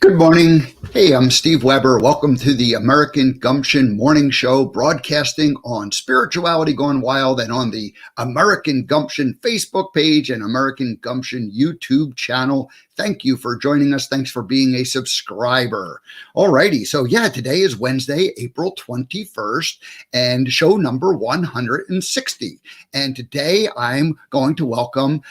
Good morning. Hey, I'm Steve Weber. Welcome to the American Gumption Morning Show, broadcasting on Spirituality Gone Wild and on the American Gumption Facebook page and American Gumption YouTube channel. Thank you for joining us. Thanks for being a subscriber. Alrighty, so today is Wednesday, April 21st, and show number 160. And today I'm going to welcome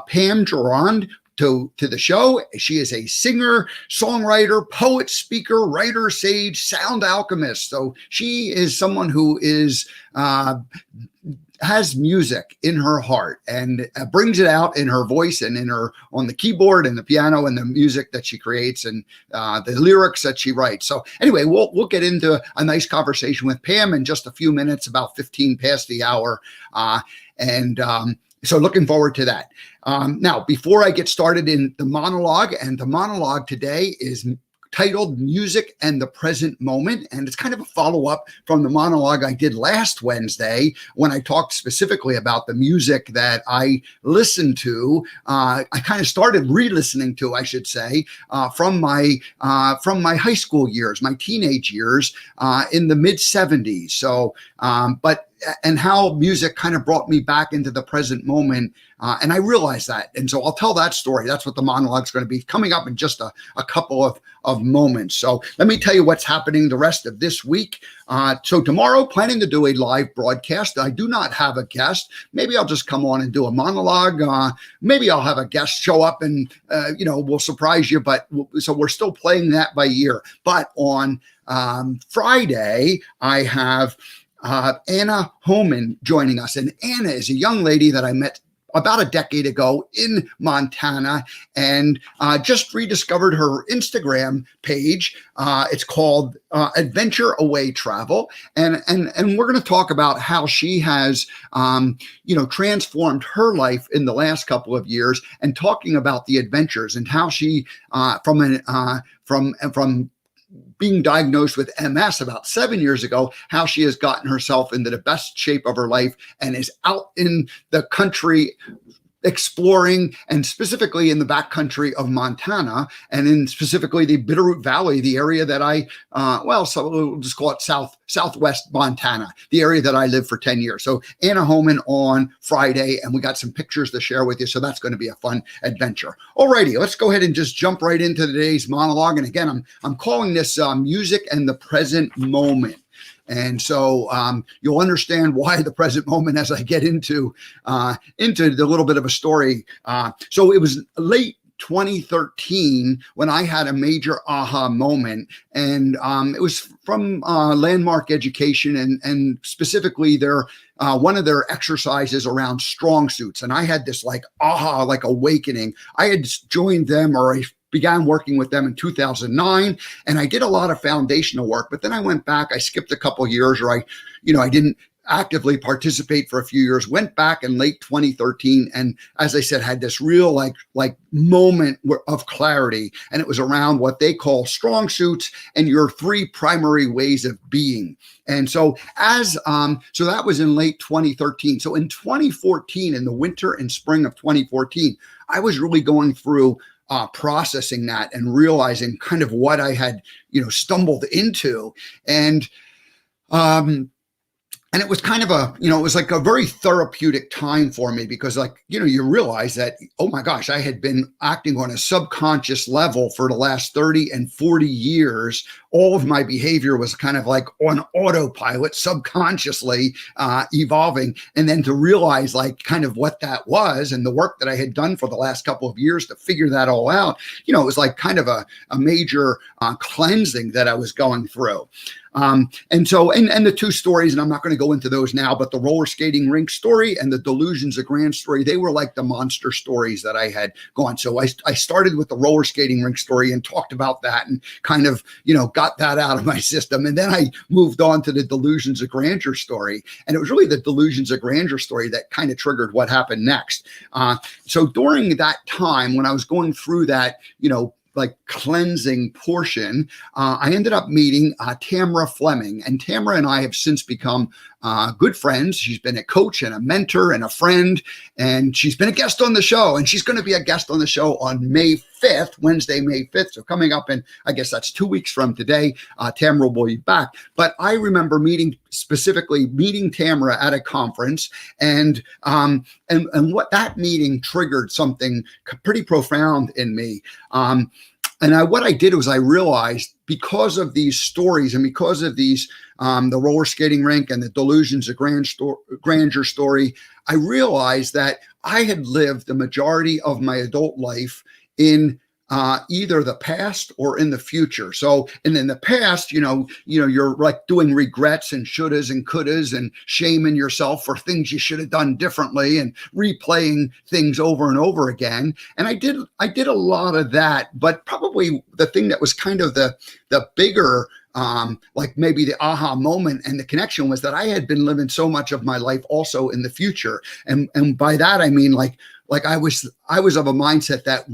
Pam Gerrand to the show. She is a singer, songwriter, poet, speaker, writer, sage, sound alchemist. So she is someone who has music in her heart and brings it out in her voice and on the keyboard and the piano and the music that she creates and the lyrics that she writes. So anyway, we'll get into a nice conversation with Pam in just a few minutes, about 15 past the hour. So looking forward to that. Now, before I get started in the monologue, and the monologue today is titled Music and the Present Moment. And it's kind of a follow-up from the monologue I did last Wednesday when I talked specifically about the music that I listened to. I kind of started re-listening to, I should say, from my high school years, my teenage years in the mid-70s. So, and how music kind of brought me back into the present moment. And I realized that. And so I'll tell that story. That's what the monologue is going to be, coming up in just a couple of moments. So let me tell you what's happening the rest of this week. So tomorrow, planning to do a live broadcast. I do not have a guest. Maybe I'll just come on and do a monologue. Maybe I'll have a guest show up and, we'll surprise you. So we're still playing that by ear. But on Friday, I have Anna Homan joining us. And Anna is a young lady that I met about a decade ago in Montana and just rediscovered her Instagram page. It's called Adventure Away Travel. And we're going to talk about how she has, transformed her life in the last couple of years, and talking about the adventures and how she, from being diagnosed with MS about 7 years ago, how she has gotten herself into the best shape of her life and is out in the country exploring, and specifically in the backcountry of Montana, and in specifically the Bitterroot Valley, the area that so we'll just call it southwest Montana, the area that I lived for 10 years. So Anna Homan on Friday, and we got some pictures to share with you. So that's going to be a fun adventure. Alrighty, let's go ahead and just jump right into today's monologue. And again, I'm calling this Music and the Present Moment. And so you'll understand why the present moment as I get into the little bit of a story. So it was late 2013 when I had a major aha moment, and it was from Landmark Education and specifically their one of their exercises around strong suits. And I had this awakening. I had joined them, or I began working with them in 2009, and I did a lot of foundational work, but then I went back, I skipped a couple of years, or I didn't actively participate for a few years, went back in late 2013. And as I said, had this real like moment of clarity. And it was around what they call strong suits and your three primary ways of being. And so so that was in late 2013. So in 2014, in the winter and spring of 2014, I was really going through processing that and realizing kind of what I had, stumbled into. And it was kind of it was like a very therapeutic time for me, because you realize that, oh my gosh, I had been acting on a subconscious level for the last 30 and 40 years. All of my behavior was kind of like on autopilot, subconsciously evolving. And then to realize kind of what that was and the work that I had done for the last couple of years to figure that all out, it was like kind of a major cleansing that I was going through. And so the two stories, and I'm not going to go into those now, but the roller skating rink story and the Delusions of Grand story, they were like the monster stories that I had gone. So I started with the roller skating rink story and talked about that and kind of, got that out of my system. And then I moved on to the Delusions of Grandeur story. And it was really the Delusions of Grandeur story that kind of triggered what happened next. So during that time, when I was going through that, cleansing portion, I ended up meeting Tamara Fleming, and Tamara and I have since become good friends. She's been a coach and a mentor and a friend, and she's been a guest on the show, and she's going to be a guest on the show on May 5th, Wednesday, May 5th. So coming up in, I guess that's 2 weeks from today, Tamara will be back. But I remember meeting Tamara at a conference, and what that meeting triggered something pretty profound in me. What I did was I realized, because of these stories and because of these, the roller skating rink and the delusions of grandeur story, I realized that I had lived the majority of my adult life in either the past or in the future. So, and in the past, you're like doing regrets and shouldas and couldas and shaming yourself for things you should have done differently and replaying things over and over again. And I did a lot of that, but probably the thing that was kind of the bigger, like maybe the aha moment and the connection, was that I had been living so much of my life also in the future. And by that, I mean, like I was of a mindset that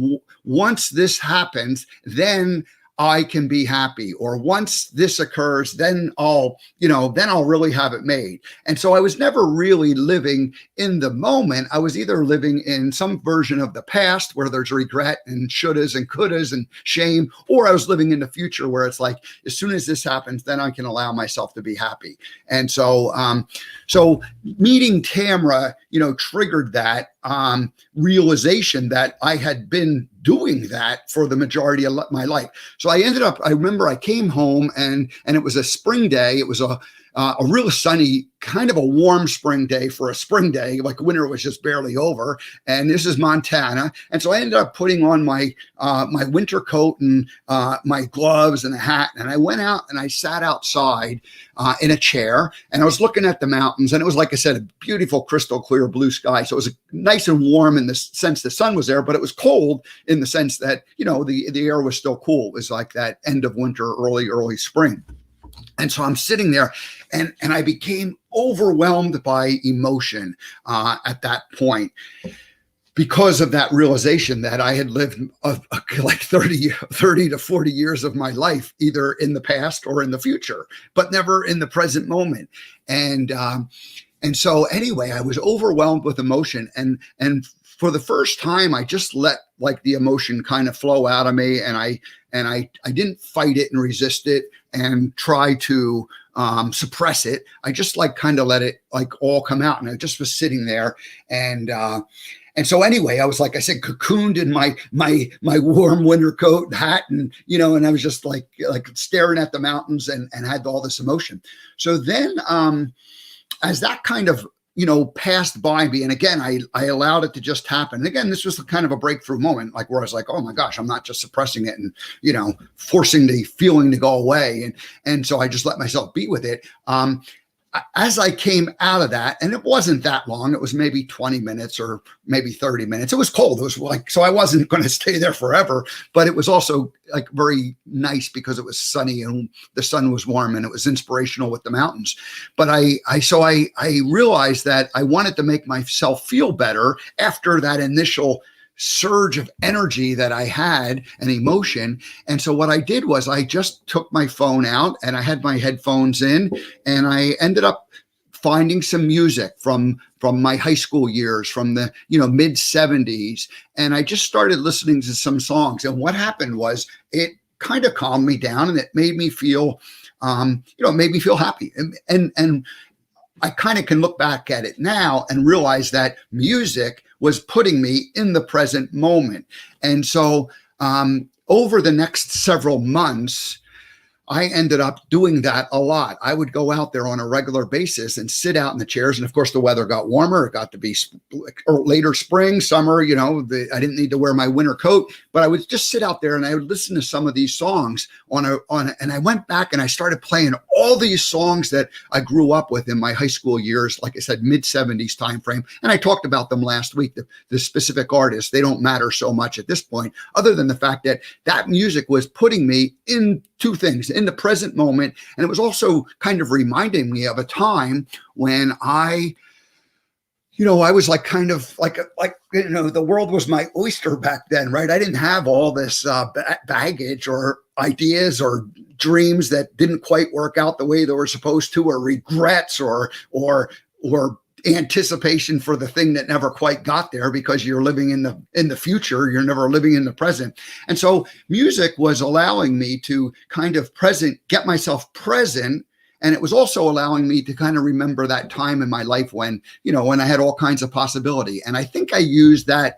once this happens, then I can be happy, or once this occurs, then I'll really have it made. And so I was never really living in the moment. I was either living in some version of the past where there's regret and shouldas and couldas and shame, or I was living in the future where it's like, as soon as this happens, then I can allow myself to be happy. And so, meeting Tamara, triggered that realization that I had been doing that for the majority of my life. So I remember I came home and it was a spring day. It was a real sunny, kind of a warm spring day for a spring day, like winter was just barely over. And this is Montana. And so I ended up putting on my winter coat and my gloves and a hat. And I went out and I sat outside in a chair, and I was looking at the mountains. And it was, like I said, a beautiful crystal clear blue sky. So it was nice and warm in the sense the sun was there, but it was cold in the sense that, the air was still cool. It was like that end of winter, early spring. And so I'm sitting there, and I became overwhelmed by emotion at that point, because of that realization that I had lived like 30 to 40 years of my life, either in the past or in the future, but never in the present moment. And so anyway, I was overwhelmed with emotion, and for the first time, I just let like the emotion kind of flow out of me, and I didn't fight it and resist it and try to suppress it. I just kind of let it all come out, and I just was sitting there, and so anyway, I was, like I said, cocooned in my warm winter coat and hat, and and I was just like staring at the mountains and had all this emotion. So then, as that kind of passed by me, and again, I allowed it to just happen. And again, this was kind of a breakthrough moment, where I was like, oh my gosh, I'm not just suppressing it and, forcing the feeling to go away. And so I just let myself be with it. As I came out of that, and it wasn't that long, it was maybe 20 minutes or maybe 30 minutes. It was cold. It was so I wasn't going to stay there forever, but it was also very nice because it was sunny and the sun was warm and it was inspirational with the mountains. But I realized that I wanted to make myself feel better after that initial surge of energy that I had and emotion. And so what I did was I just took my phone out and I had my headphones in, and I ended up finding some music from my high school years, from the mid 70s, and I just started listening to some songs. And what happened was it kind of calmed me down, and it made me feel happy. And I kind of can look back at it now and realize that music was putting me in the present moment. And so over the next several months, I ended up doing that a lot. I would go out there on a regular basis and sit out in the chairs. And of course, the weather got warmer. It got to be later spring, summer, I didn't need to wear my winter coat, but I would just sit out there and I would listen to some of these songs and I went back and I started playing all these songs that I grew up with in my high school years, like I said, mid 70s timeframe. And I talked about them last week, the specific artists. They don't matter so much at this point, other than the fact that music was putting me in two things, in the present moment. And it was also kind of reminding me of a time when I was the world was my oyster back then, right? I didn't have all this baggage or ideas or dreams that didn't quite work out the way they were supposed to, or regrets, or anticipation for the thing that never quite got there, because you're living in the future. You're never living in the present. And so music was allowing me to kind of get myself present. And it was also allowing me to kind of remember that time in my life when I had all kinds of possibility. And I think I used that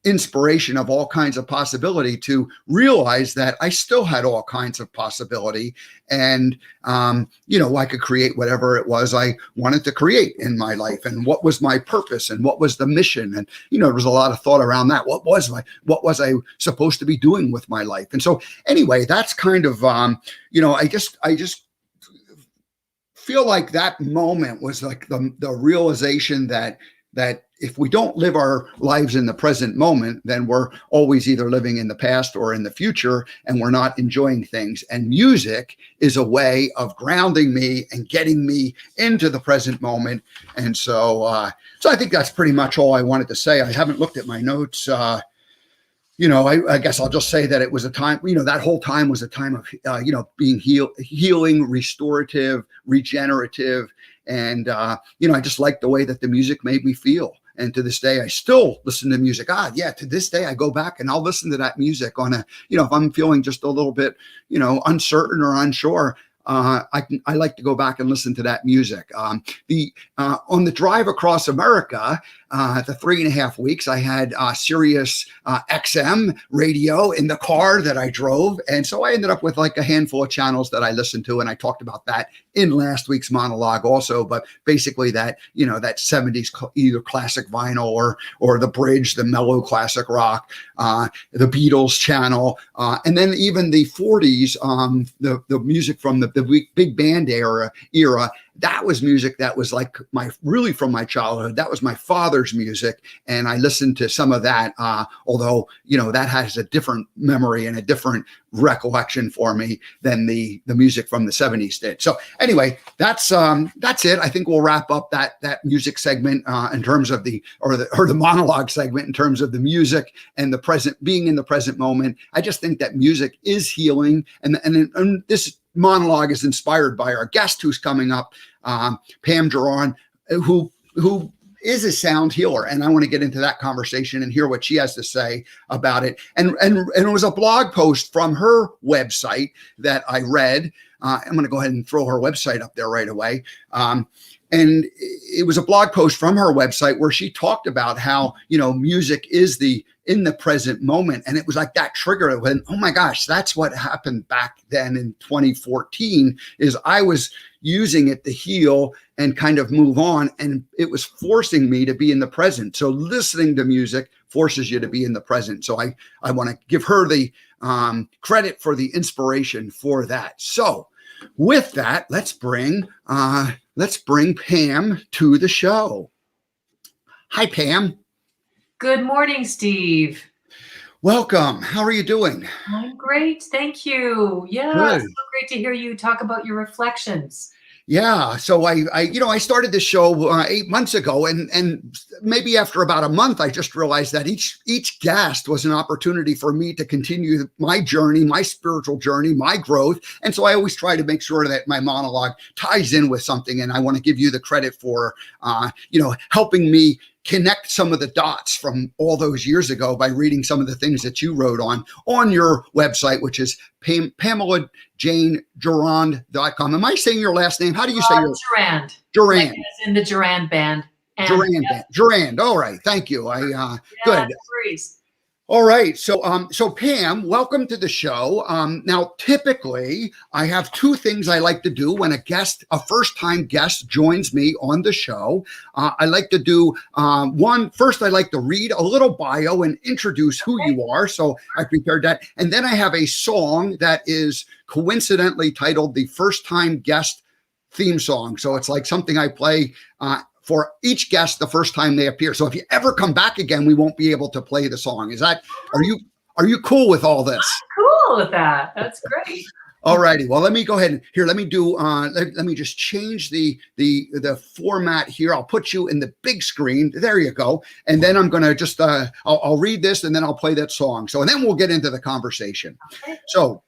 inspiration of all kinds of possibility to realize that I still had all kinds of possibility, and I could create whatever it was I wanted to create in my life, and what was my purpose, and what was the mission. And there was a lot of thought around that. What was I supposed to be doing with my life? And so anyway, that's kind of I just feel like that moment was like the realization that if we don't live our lives in the present moment, then we're always either living in the past or in the future, and we're not enjoying things. And music is a way of grounding me and getting me into the present moment. And so I think that's pretty much all I wanted to say. I haven't looked at my notes. I guess I'll just say that it was a time, that whole time was a time of, being healing, restorative, regenerative. And, I just liked the way that the music made me feel. And to this day, I still listen to music. To this day, I go back and I'll listen to that music on if I'm feeling just a little bit, uncertain or unsure. I like to go back and listen to that music. On the drive across America, the 3.5 weeks, I had Sirius XM radio in the car that I drove. And so I ended up with like a handful of channels that I listened to. And I talked about that in last week's monologue also. But basically that 70s either classic vinyl or the bridge, the mellow classic rock, the Beatles channel, and then even the 40s, the music from the big band era. That was music that was like really from my childhood. That was my father's music. And I listened to some of that, although, that has a different memory and a different recollection for me than the music from the 70s did. So anyway, that's it. I think we'll wrap up that music segment in terms of the monologue segment in terms of the music and the present, being in the present moment. I just think that music is healing. And this monologue is inspired by our guest who's coming up, Pam Gerrand, who is a sound healer. And I want to get into that conversation and hear what she has to say about it. And it was a blog post from her website that I read. I'm going to go ahead and throw her website up there right away. And it was a blog post from her website where she talked about how, music is in the present moment. And it was like that trigger when, oh my gosh, that's what happened back then in 2014 is I was using it to heal and kind of move on. And it was forcing me to be in the present. So listening to music forces you to be in the present. So I want to give her the credit for the inspiration for that. So with that, let's bring Pam to the show. Hi, Pam. Good morning, Steve. Welcome. How are you doing? I'm great. Thank you. Yeah, Good. It's so great to hear you talk about your reflections. Yeah. So I started this show 8 months ago, and maybe after about a month, I just realized that each guest was an opportunity for me to continue my journey, my spiritual journey, my growth. And so I always try to make sure that my monologue ties in with something. And I want to give you the credit for, helping me connect some of the dots from all those years ago by reading some of the things that you wrote on your website, which is Pamela Jane Gerrand.com. Am I saying your last name? How do you say your Gerrand? Gerrand. Like as in the Gerrand band. Gerrand. Band. Gerrand. All right. Thank you. Good. Please. All right. So Pam, welcome to the show. Now, typically, I have two things I like to do when a first-time guest joins me on the show. I like to do first, I like to read a little bio and introduce who you are. So I prepared that. And then I have a song that is coincidentally titled the First-Time Guest Theme Song. So it's like something I play for each guest the first time they appear. So if you ever come back again, we won't be able to play the song. Are you cool with all this? I'm cool with that. That's great. All righty. Well, let me go ahead and let me just change the format here. I'll put you in the big screen. There you go. And then I'm going to just, I'll read this and then I'll play that song. So, and then we'll get into the conversation. Okay. So,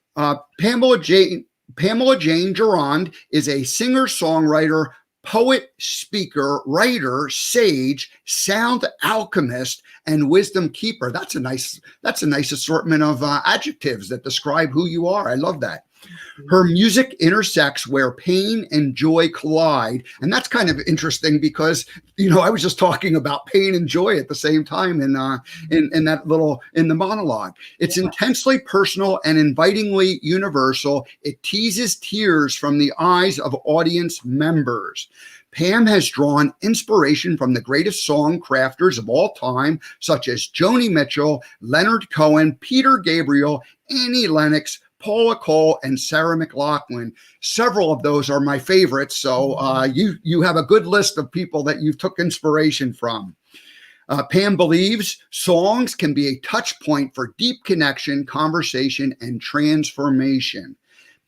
Pamela Jane Pamela Jane Gerrand is a singer, songwriter, poet, speaker, writer, sage, sound alchemist, and wisdom keeper. That's a nice assortment of adjectives that describe who you are. I love that. Her music intersects where pain and joy collide. And that's kind of interesting because, I was just talking about pain and joy at the same time in the monologue. It's intensely personal and invitingly universal. It teases tears from the eyes of audience members. Pam has drawn inspiration from the greatest song crafters of all time, such as Joni Mitchell, Leonard Cohen, Peter Gabriel, Annie Lennox, Paula Cole, and Sarah McLachlan. Several of those are my favorites. So you have a good list of people that you've took inspiration from. Pam believes songs can be a touch point for deep connection, conversation, and transformation.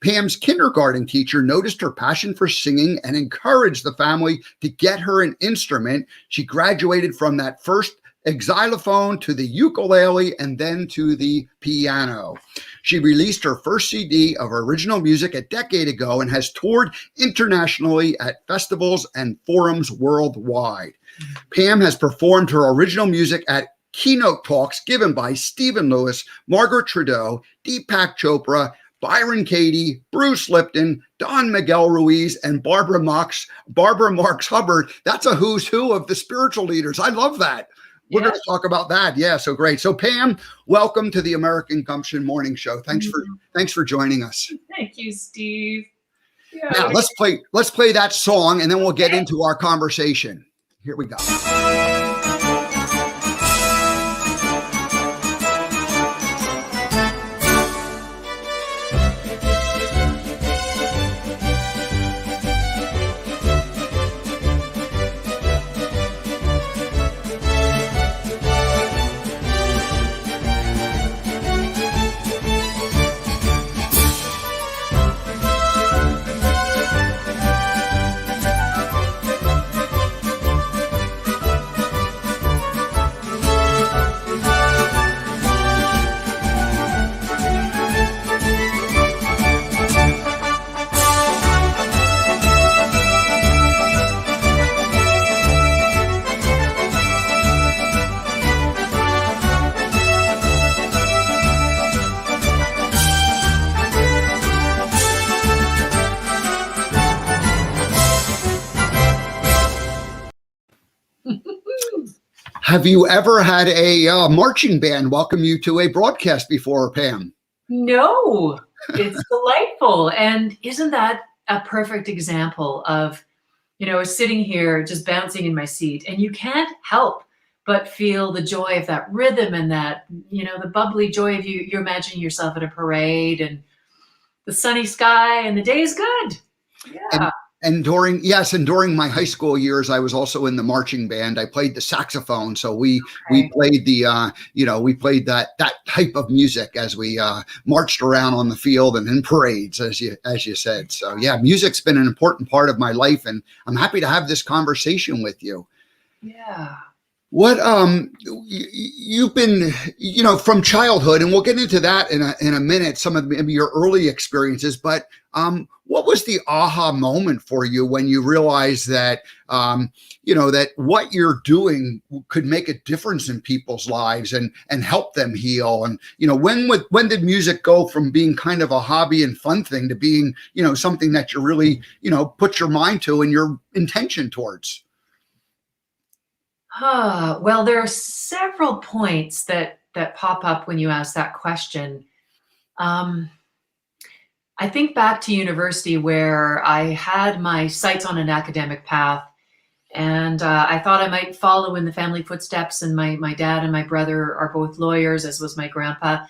Pam's kindergarten teacher noticed her passion for singing and encouraged the family to get her an instrument. She graduated from that first xylophone to the ukulele and then to the piano. She released her first CD of original music a decade ago and has toured internationally at festivals and forums worldwide. Pam has performed her original music at keynote talks given by Stephen Lewis, Margaret Trudeau, Deepak Chopra, Byron Katie, Bruce Lipton, Don Miguel Ruiz, and Barbara Marx Hubbard. That's a who's who of the spiritual leaders. I love that. We're going to talk about that. Yeah, so great. So Pam, welcome to the American Gumption Morning Show. Thanks for joining us. Thank you, Steve. Yeah. Now let's play that song, and then we'll get into our conversation. Here we go. Have you ever had a marching band welcome you to a broadcast before, Pam? No, it's delightful. And isn't that a perfect example of, sitting here just bouncing in my seat, and you can't help but feel the joy of that rhythm and that, the bubbly joy of you imagining yourself at a parade and the sunny sky and the day is good. Yeah. And during my high school years, I was also in the marching band. I played the saxophone, so we played that type of music as we marched around on the field and in parades, as you said. So yeah, music's been an important part of my life, and I'm happy to have this conversation with you. Yeah. What you've been, from childhood, and we'll get into that in a minute, some of maybe your early experiences, but what was the aha moment for you when you realized that that what you're doing could make a difference in people's lives and help them heal? And when did music go from being kind of a hobby and fun thing to being something that you really put your mind to and your intention towards? Well, there are several points that pop up when you ask that question. I think back to university where I had my sights on an academic path, and I thought I might follow in the family footsteps. And my dad and my brother are both lawyers, as was my grandpa.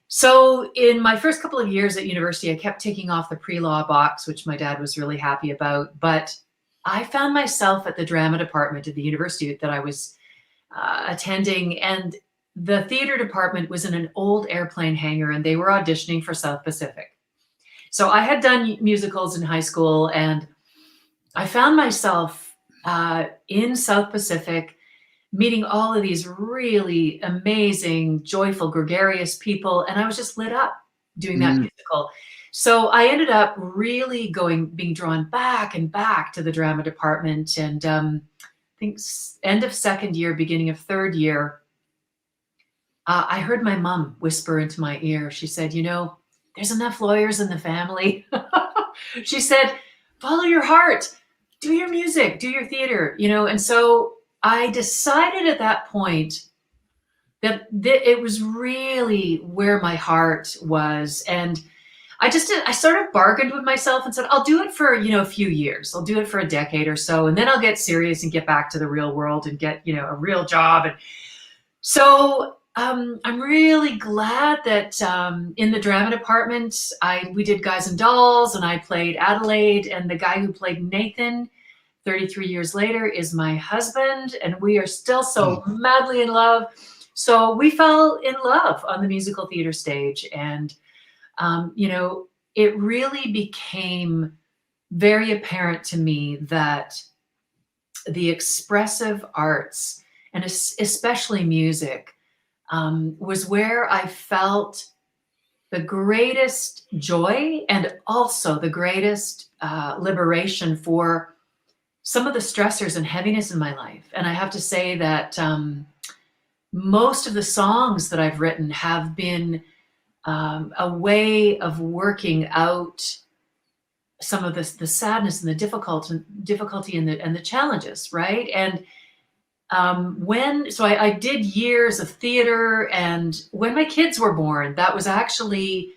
So in my first couple of years at university, I kept ticking off the pre-law box, which my dad was really happy about. But I found myself at the drama department at the university that I was attending, and the theater department was in an old airplane hangar, and they were auditioning for South Pacific. So I had done musicals in high school, and I found myself in South Pacific meeting all of these really amazing, joyful, gregarious people, and I was just lit up. doing that Mm. musical. So I ended up really being drawn back and back to the drama department. And I think end of second year, beginning of third year, I heard my mom whisper into my ear. She said, you know, there's enough lawyers in the family. She said, follow your heart, do your music, do your theater, you know. And so I decided at that point that it was really where my heart was. And I sort of bargained with myself and said, I'll do it for, you know, a few years. I'll do it for a decade or so. And then I'll get serious and get back to the real world and get, you know, a real job. And so I'm really glad that in the drama department, we did Guys and Dolls, and I played Adelaide, and the guy who played Nathan 33 years later is my husband, and we are still so madly in love. So we fell in love on the musical theater stage, and you know, it really became very apparent to me that the expressive arts, and especially music, was where I felt the greatest joy and also the greatest liberation for some of the stressors and heaviness in my life. And I have to say that most of the songs that I've written have been a way of working out some of the sadness and the difficulty and the challenges, right? And I did years of theater, and when my kids were born, that was actually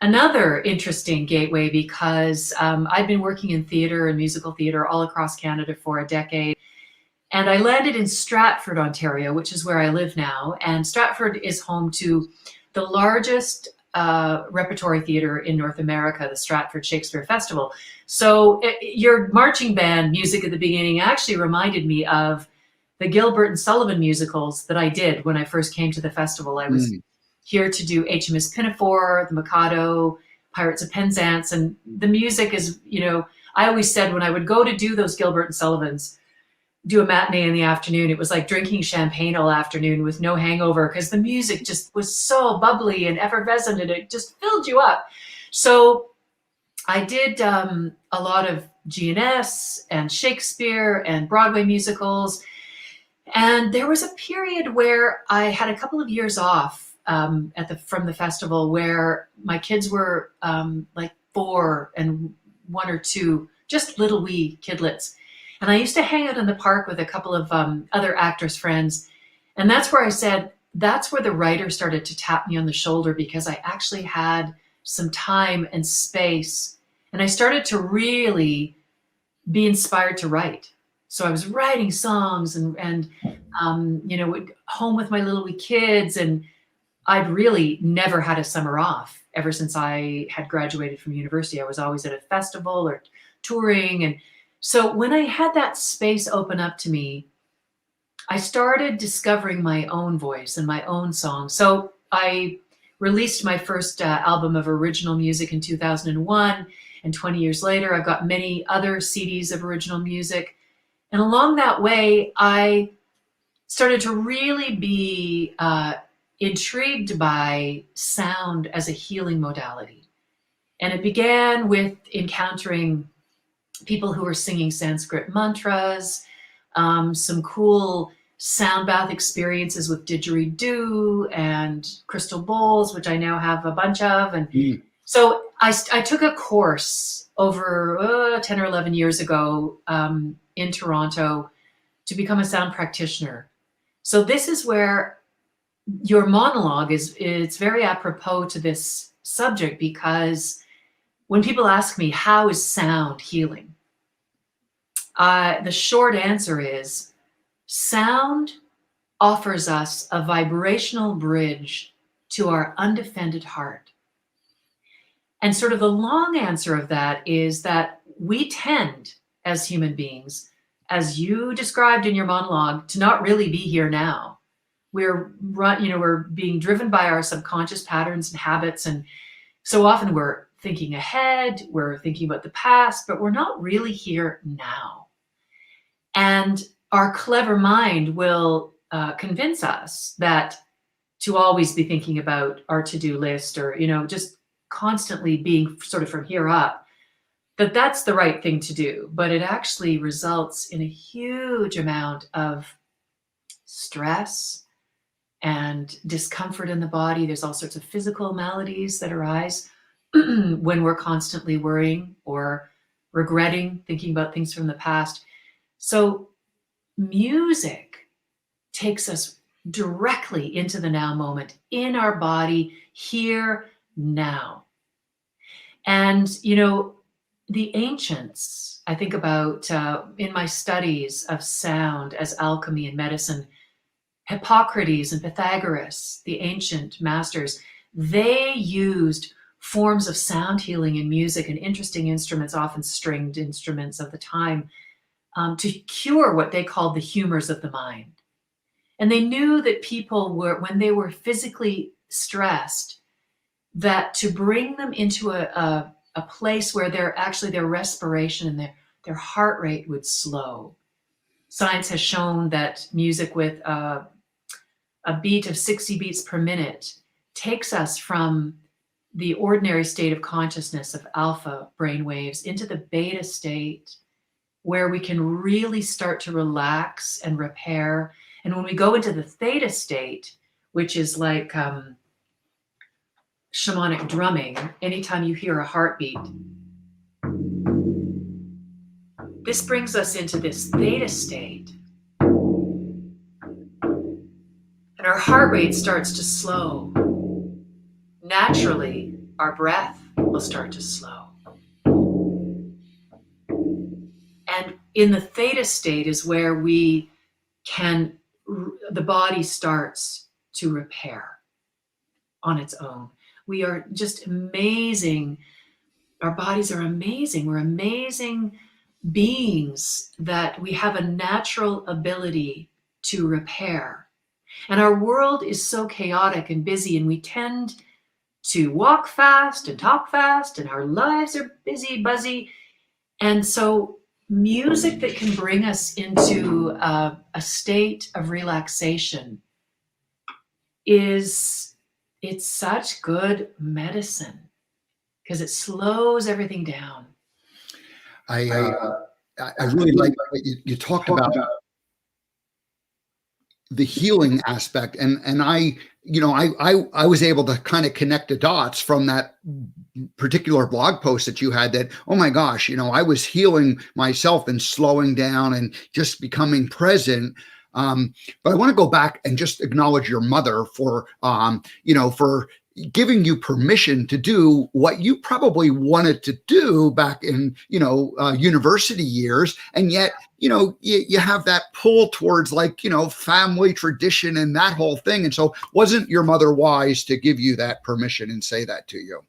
another interesting gateway, because I'd been working in theater and musical theater all across Canada for a decade. And I landed in Stratford, Ontario, which is where I live now. And Stratford is home to the largest repertory theater in North America, the Stratford Shakespeare Festival. So your marching band music at the beginning actually reminded me of the Gilbert and Sullivan musicals that I did when I first came to the festival. I was here to do HMS Pinafore, The Mikado, Pirates of Penzance, and the music is, you know, I always said when I would go to do those Gilbert and Sullivans, do a matinee in the afternoon, it was like drinking champagne all afternoon with no hangover, because the music just was so bubbly and effervescent, and it just filled you up. So I did a lot of GNS and Shakespeare and Broadway musicals. And there was a period where I had a couple of years off from the festival, where my kids were like 4 and 1 or 2, just little wee kidlets. And I used to hang out in the park with a couple of other actors friends. And that's where I said, that's where the writer started to tap me on the shoulder, because I actually had some time and space. And I started to really be inspired to write. So I was writing songs and you know, home with my little wee kids. And I'd really never had a summer off ever since I had graduated from university. I was always at a festival or touring. And so when I had that space open up to me, I started discovering my own voice and my own song. So I released my first album of original music in 2001. And 20 years later, I've got many other CDs of original music. And along that way, I started to really be intrigued by sound as a healing modality. And it began with encountering people who were singing Sanskrit mantras, some cool sound bath experiences with didgeridoo and crystal bowls, which I now have a bunch of. And so I took a course over 10 or 11 years ago in Toronto to become a sound practitioner. So this is where your monologue it's very apropos to this subject, because when people ask me, how is sound healing? The short answer is, sound offers us a vibrational bridge to our undefended heart. And sort of the long answer of that is that we tend, as human beings, as you described in your monologue, to not really be here now. We're being driven by our subconscious patterns and habits. And so often we're thinking ahead, we're thinking about the past, but we're not really here now. And our clever mind will convince us that to always be thinking about our to-do list, or, you know, just constantly being sort of from here up, that's the right thing to do. But it actually results in a huge amount of stress and discomfort in the body. There's all sorts of physical maladies that arise when we're constantly worrying or regretting, thinking about things from the past. So music takes us directly into the now moment, in our body, here, now. And, the ancients, I think about in my studies of sound as alchemy and medicine, Hippocrates and Pythagoras, the ancient masters, they used forms of sound healing in music and interesting instruments, often stringed instruments of the time, to cure what they called the humors of the mind. And they knew that people were, when they were physically stressed, that to bring them into a place where their respiration and their heart rate would slow. Science has shown that music with a beat of 60 beats per minute takes us from the ordinary state of consciousness of alpha brain waves into the beta state, where we can really start to relax and repair. And when we go into the theta state, which is like shamanic drumming, anytime you hear a heartbeat, this brings us into this theta state. And our heart rate starts to slow. Naturally, our breath will start to slow. And in the theta state is where the body starts to repair on its own. We are just amazing. Our bodies are amazing. We're amazing beings that we have a natural ability to repair. And our world is so chaotic and busy, and we tend to walk fast and talk fast, and our lives are busy, buzzy. And so music that can bring us into a state of relaxation it's such good medicine because it slows everything down. I really like what you talked about the healing aspect, and I was able to kind of connect the dots from that particular blog post that you had, that, oh my gosh, I was healing myself and slowing down and just becoming present. But I want to go back and just acknowledge your mother for giving you permission to do what you probably wanted to do back in, university years. And yet, you have that pull towards family tradition and that whole thing. And so wasn't your mother wise to give you that permission and say that to you?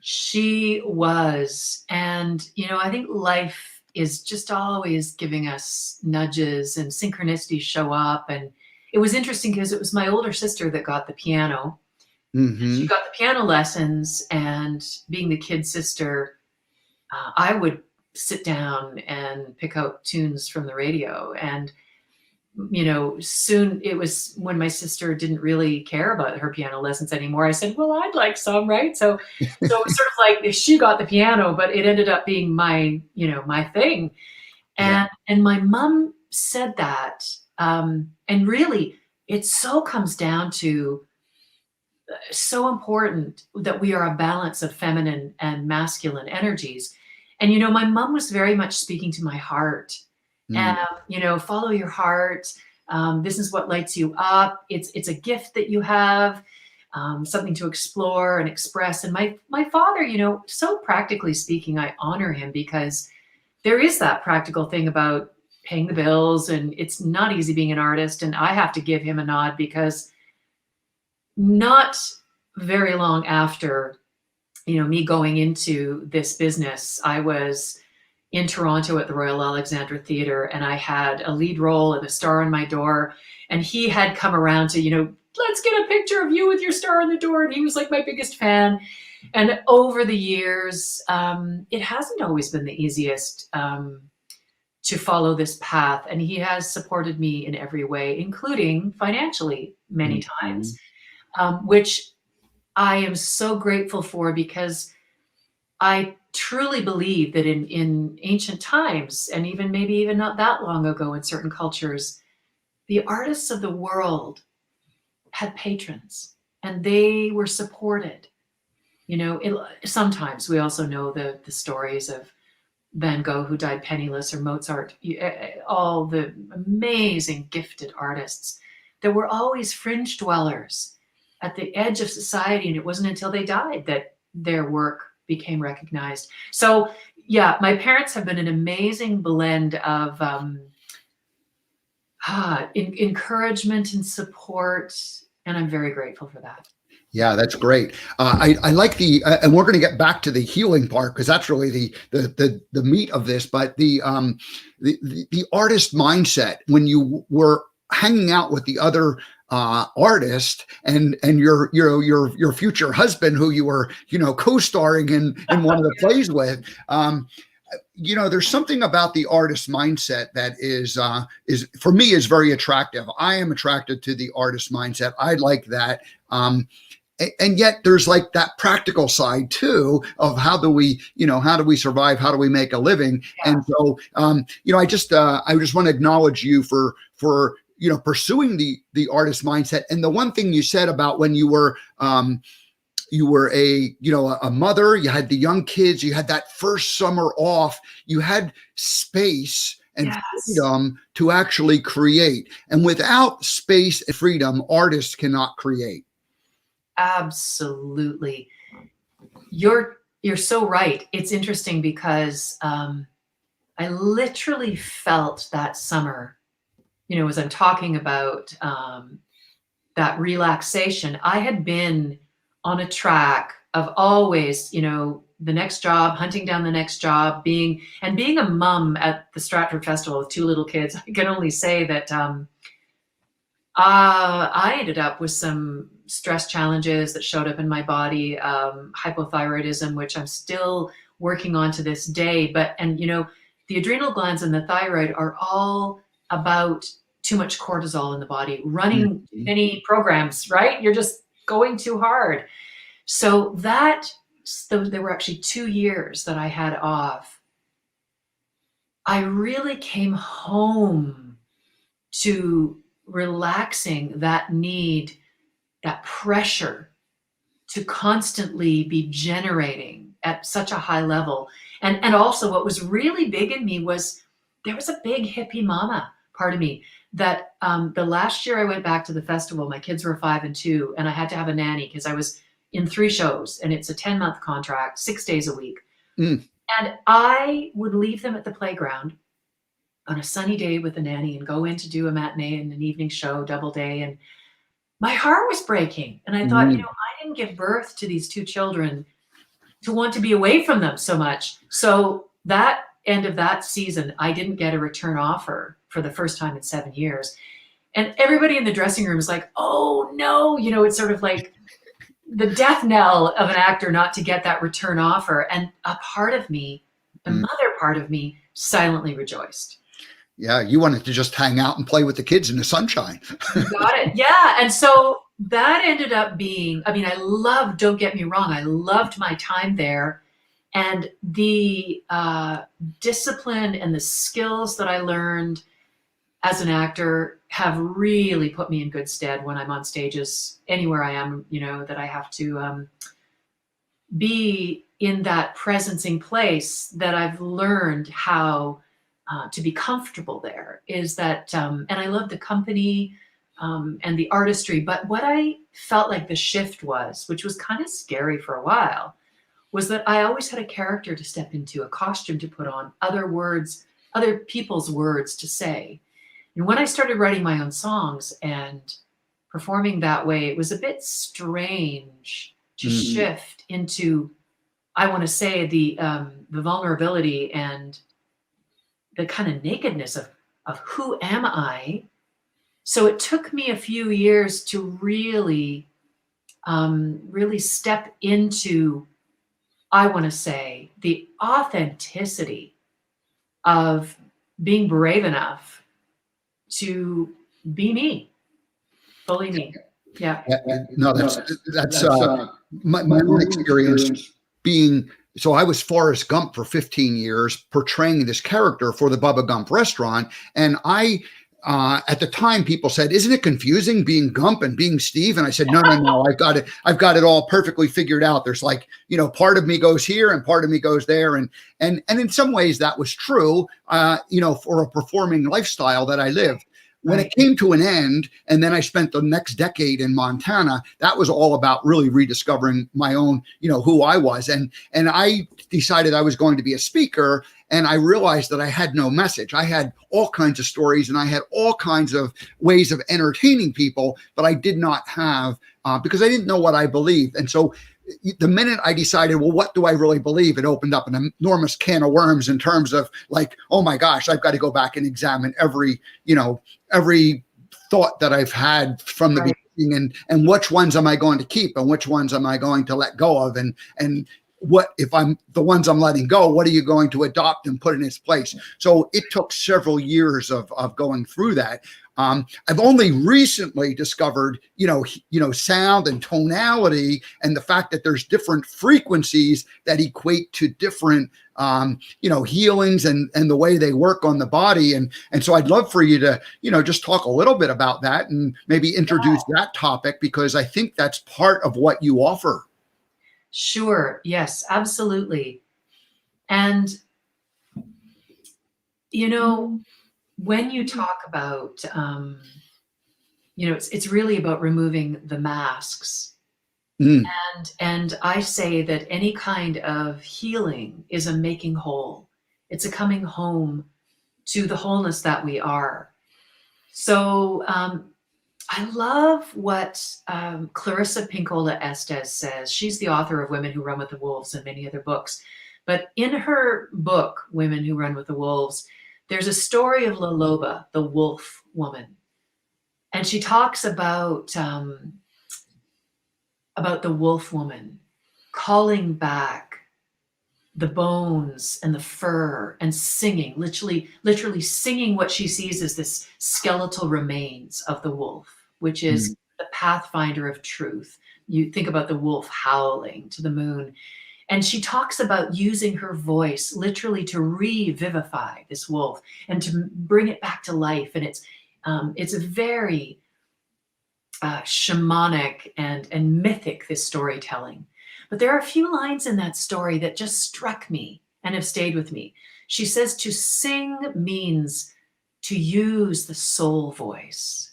She was. And, I think life is just always giving us nudges, and synchronicities show up. And it was interesting because it was my older sister that got the piano. Mm-hmm. She got the piano lessons, and being the kid sister, I would sit down and pick out tunes from the radio. And, soon it was when my sister didn't really care about her piano lessons anymore. I said, well, I'd like some, right? So it was sort of like she got the piano, but it ended up being my thing. And my mom said that. And really, it so comes down to so important that we are a balance of feminine and masculine energies. And, my mom was very much speaking to my heart. And, follow your heart. This is what lights you up. It's a gift that you have, something to explore and express. And my father, so practically speaking, I honor him because there is that practical thing about paying the bills, and it's not easy being an artist. And I have to give him a nod because not very long after, me going into this business, I was in Toronto at the Royal Alexandra Theatre, and I had a lead role and a star on my door. And he had come around to, let's get a picture of you with your star on the door. And he was like my biggest fan. And over the years, it hasn't always been the easiest to follow this path. And he has supported me in every way, including financially many times, which I am so grateful for, because I truly believe that in ancient times, and even not that long ago in certain cultures, the artists of the world had patrons and they were supported. Sometimes we also know the stories of Van Gogh, who died penniless, or Mozart, all the amazing gifted artists that were always fringe dwellers at the edge of society. And it wasn't until they died that their work became recognized. So yeah, my parents have been an amazing blend of encouragement and support, and I'm very grateful for that. Yeah, that's great. I like and we're going to get back to the healing part, because that's really the meat of this. But the artist mindset, when you were hanging out with the other artist and your future husband, who you were co-starring in one of the plays with. There's something about the artist mindset that is for me is very attractive. I am attracted to the artist mindset. I like that. And yet there's like that practical side too of how do we survive? How do we make a living? Yeah. And so, I just want to acknowledge you for pursuing the artist mindset. And the one thing you said about when you were a mother, you had the young kids, you had that first summer off, you had space and yes. freedom to actually create. And without space and freedom, artists cannot create. Absolutely. You're so right. It's interesting because I literally felt that summer, as I'm talking about that relaxation. I had been on a track of always, the next job, hunting down the next job, being a mom at the Stratford Festival with 2 little kids. I can only say that I ended up with some stress challenges that showed up in my body, hypothyroidism, which I'm still working on to this day. The adrenal glands and the thyroid are all about too much cortisol in the body, running many programs, right? You're just going too hard. So there were actually 2 years that I had off. I really came home to relaxing that need, that pressure to constantly be generating at such a high level. And also what was really big in me was there was a big hippie mama part of me that the last year I went back to the festival, my kids were 5 and 2, and I had to have a nanny because I was in 3 shows, and it's a 10-month contract, 6 days a week. And I would leave them at the playground on a sunny day with a nanny and go in to do a matinee and an evening show, double day. And my heart was breaking. And I thought, I didn't give birth to these 2 children to want to be away from them so much. So that end of that season, I didn't get a return offer for the first time in 7 years. And everybody in the dressing room is like, oh no, it's sort of like the death knell of an actor not to get that return offer. And a part of me, the mother part of me, silently rejoiced. Yeah, you wanted to just hang out and play with the kids in the sunshine. You got it. Yeah. And so that ended up being, don't get me wrong, I loved my time there. And the discipline and the skills that I learned as an actor have really put me in good stead when I'm on stages anywhere I am, that I have to be in that presencing place, that I've learned how to be comfortable there. Is that, and I love the company and the artistry, but what I felt like the shift was, which was kind of scary for a while, was that I always had a character to step into, a costume to put on, other people's words to say. And when I started writing my own songs and performing that way, it was a bit strange to shift into, I want to say, the vulnerability and the kind of nakedness of who am I? So it took me a few years to really step into, I want to say, the authenticity of being brave enough to be me, fully me. Yeah. No, that's my own experience being, so I was Forrest Gump for 15 years, portraying this character for the Bubba Gump restaurant. And at the time, people said, "Isn't it confusing being Gump and being Steve?" And I said, "No, I've got it. I've got it all perfectly figured out. There's like, part of me goes here and part of me goes there." And in some ways that was true, for a performing lifestyle that I lived. When it came to an end, and then I spent the next decade in Montana, that was all about really rediscovering my own, who I was. And I decided I was going to be a speaker, and I realized that I had no message. I had all kinds of stories, and I had all kinds of ways of entertaining people, but I did not have, because I didn't know what I believed. And so the minute I decided, well, what do I really believe? It opened up an enormous can of worms in terms of like, oh my gosh, I've got to go back and examine every thought that I've had from the beginning, and which ones am I going to keep and which ones am I going to let go of, and what if I'm the ones I'm letting go, what are you going to adopt and put in its place? So it took several years of going through that. I've only recently discovered, sound and tonality, and the fact that there's different frequencies that equate to different, healings and the way they work on the body. And so I'd love for you to, just talk a little bit about that and maybe introduce that topic, because I think that's part of what you offer. Sure. Yes, absolutely. And, when you talk about, it's really about removing the masks. Mm. And I say that any kind of healing is a making whole. It's a coming home to the wholeness that we are. So I love what Clarissa Pinkola Estes says. She's the author of Women Who Run with the Wolves and many other books. But in her book, Women Who Run with the Wolves, there's a story of La Loba, the wolf woman. And she talks about the wolf woman calling back the bones and the fur and singing, literally singing what she sees as this skeletal remains of the wolf, which is the pathfinder of truth. You think about the wolf howling to the moon. And she talks about using her voice literally to revivify this wolf and to bring it back to life. And it's a very shamanic and mythic, this storytelling. But there are a few lines in that story that just struck me and have stayed with me. She says to sing means to use the soul voice.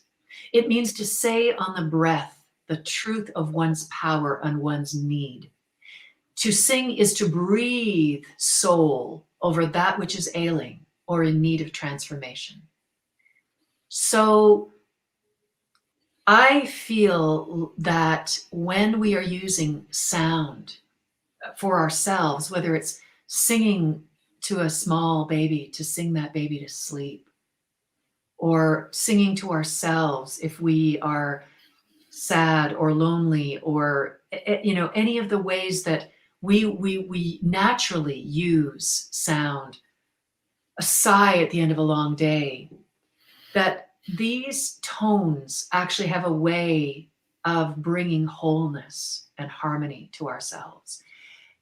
It means to say on the breath the truth of one's power and one's need. To sing is to breathe soul over that which is ailing or in need of transformation. So I feel that when we are using sound for ourselves, whether it's singing to a small baby to sing that baby to sleep, or singing to ourselves if we are sad or lonely, or any of the ways that we naturally use sound, a sigh at the end of a long day, that these tones actually have a way of bringing wholeness and harmony to ourselves.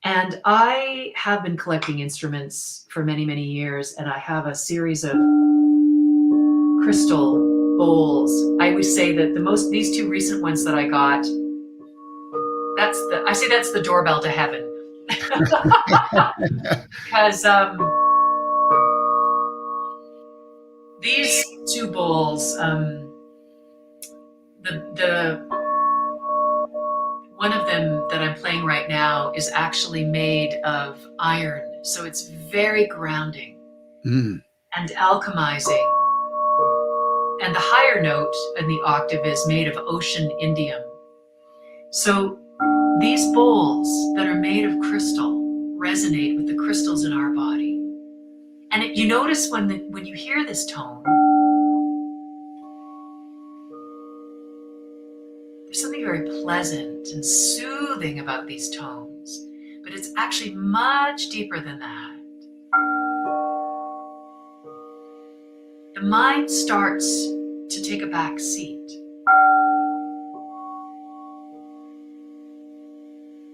And I have been collecting instruments for many, many years, and I have a series of crystal bowls. I always say that these two recent ones that I got, that's the doorbell to heaven. Because these two bowls, the one of them that I'm playing right now is actually made of iron, so it's very grounding and alchemizing. And the higher note in the octave is made of ocean indium. So these bowls that are made of crystal resonate with the crystals in our body. And you notice when you hear this tone, there's something very pleasant and soothing about these tones, but it's actually much deeper than that. The mind starts to take a back seat.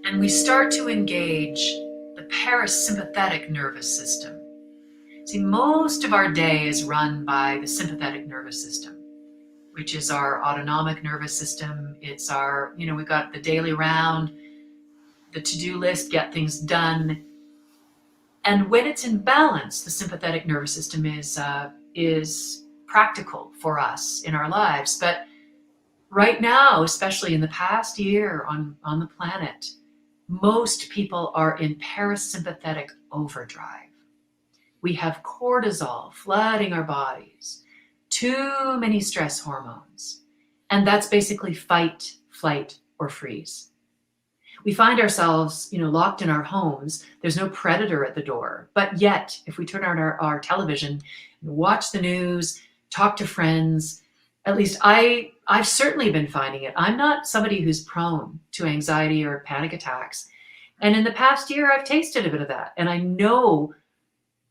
and we start to engage the parasympathetic nervous system. See, most of our day is run by the sympathetic nervous system, which is our autonomic nervous system. It's our, we've got the daily round, the to-do list, get things done. And when it's in balance, the sympathetic nervous system is practical for us in our lives. But right now, especially in the past year on the planet, most people are in parasympathetic overdrive. We have cortisol flooding our bodies, too many stress hormones, and that's basically fight, flight, or freeze. We find ourselves, locked in our homes. There's no predator at the door, but yet, if we turn on our television, watch the news, talk to friends, at least I've certainly been finding it. I'm not somebody who's prone to anxiety or panic attacks, and in the past year, I've tasted a bit of that, and I know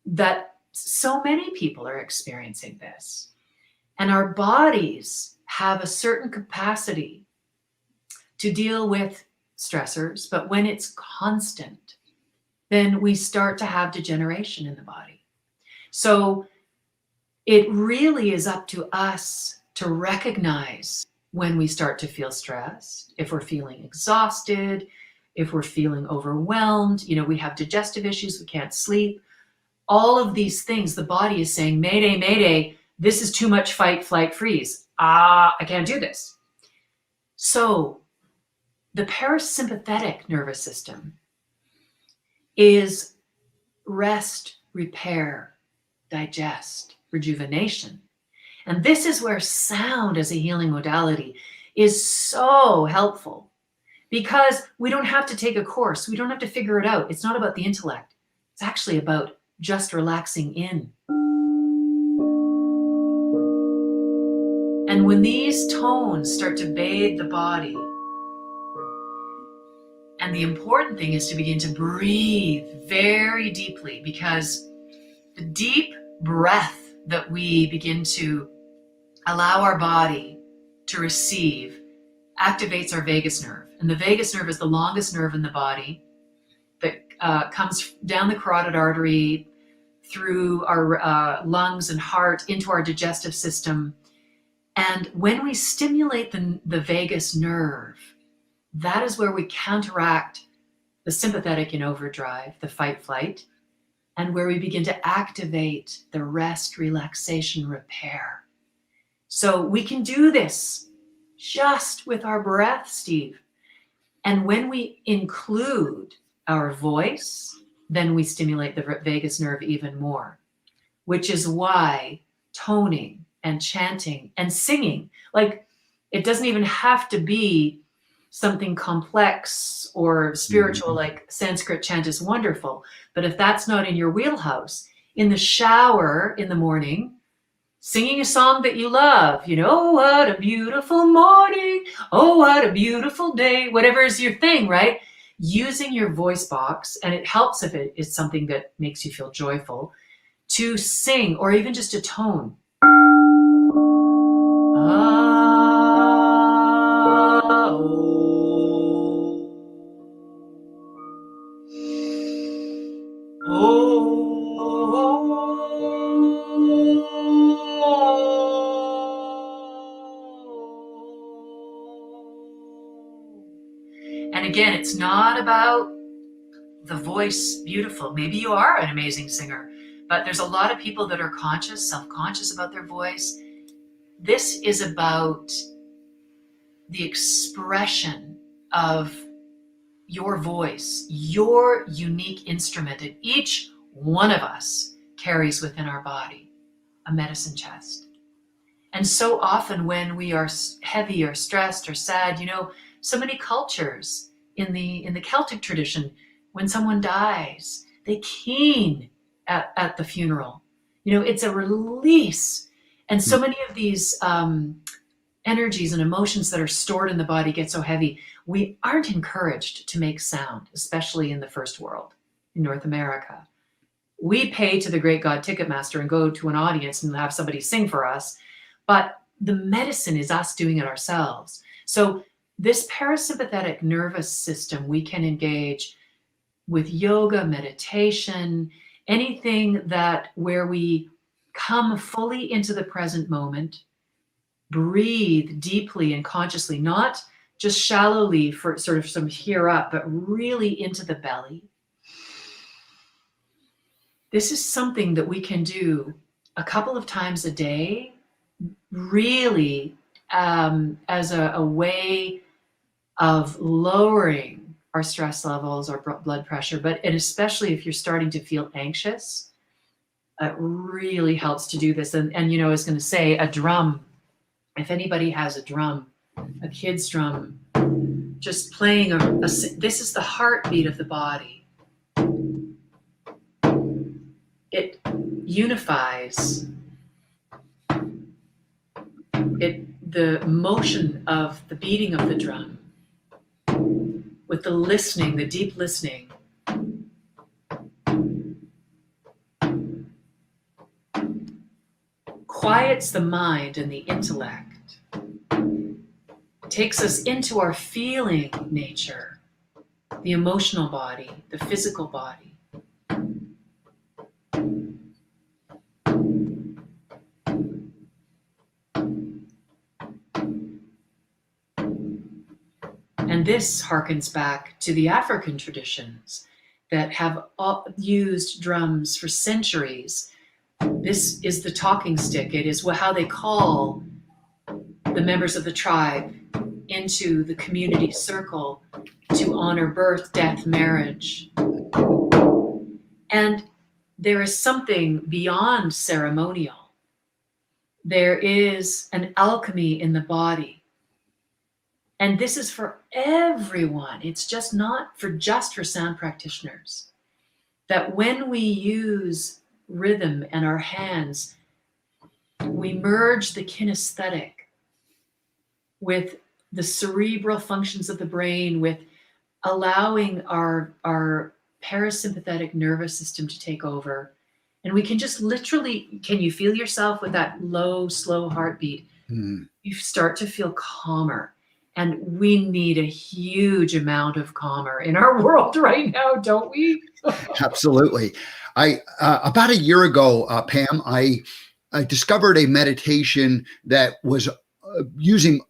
that so many people are experiencing this. And our bodies have a certain capacity to deal with stressors, but when it's constant, then we start to have degeneration in the body. So it really is up to us to recognize when we start to feel stressed, if we're feeling exhausted, if we're feeling overwhelmed, we have digestive issues, we can't sleep. All of these things, the body is saying, Mayday, Mayday, this is too much fight, flight, freeze. I can't do this. So the parasympathetic nervous system is rest, repair, digest, rejuvenation. And this is where sound as a healing modality is so helpful, because we don't have to take a course. We don't have to figure it out. It's not about the intellect. It's actually about just relaxing in. And when these tones start to bathe the body, and the important thing is to begin to breathe very deeply, because the deep breath that we begin to allow our body to receive activates our vagus nerve. And the vagus nerve is the longest nerve in the body that comes down the carotid artery, through our lungs and heart, into our digestive system. And when we stimulate the vagus nerve, that is where we counteract the sympathetic in overdrive, the fight flight, and where we begin to activate the rest, relaxation, repair. So we can do this just with our breath, Steve. And when we include our voice, then we stimulate the vagus nerve even more, which is why toning and chanting and singing, like, it doesn't even have to be something complex or spiritual, like Sanskrit chant is wonderful. But if that's not in your wheelhouse, in the shower in the morning, singing a song that you love, oh, what a beautiful morning, oh, what a beautiful day, whatever is your thing, right? Using your voice box, and it helps if it is something that makes you feel joyful, to sing, or even just a tone. And again, it's not about the voice beautiful. Maybe you are an amazing singer, but there's a lot of people that are conscious, self-conscious about their voice. This is about the expression of your voice, your unique instrument that each one of us carries within our body, a medicine chest. And so often when we are heavy or stressed or sad, so many cultures in the Celtic tradition, when someone dies, they keen at the funeral. It's a release. And so many of these energies and emotions that are stored in the body get so heavy. We aren't encouraged to make sound, especially in the first world, in North America. We pay to the great God Ticketmaster and go to an audience and have somebody sing for us. But the medicine is us doing it ourselves. So This parasympathetic nervous system we can engage with yoga, meditation, anything that where we come fully into the present moment, breathe deeply and consciously, not just shallowly for sort of some here up, but really into the belly. This is something that we can do a couple of times a day, really as a way of lowering our stress levels, our blood pressure, and especially if you're starting to feel anxious, it really helps to do this. And you know, I was going to say a drum, if anybody has a drum, a kid's drum, just playing this is the heartbeat of the body. It unifies the motion of the beating of the drum with the listening, the deep listening. Quiets the mind and the intellect, takes us into our feeling nature, the emotional body, the physical body. And this harkens back to the African traditions that have used drums for centuries. This is the talking stick. It is how they call the members of the tribe into the community circle to honor birth, death, marriage. And there is something beyond ceremonial. There is an alchemy in the body. And this is for everyone. It's just not just for sound practitioners. That when we use rhythm and our hands, we merge the kinesthetic with the cerebral functions of the brain, with allowing our parasympathetic nervous system to take over. And we can just literally, can you feel yourself with that low, slow heartbeat? You start to feel calmer. And we need a huge amount of calmer in our world right now, don't we? Absolutely. About a year ago, Pam, I discovered a meditation that was using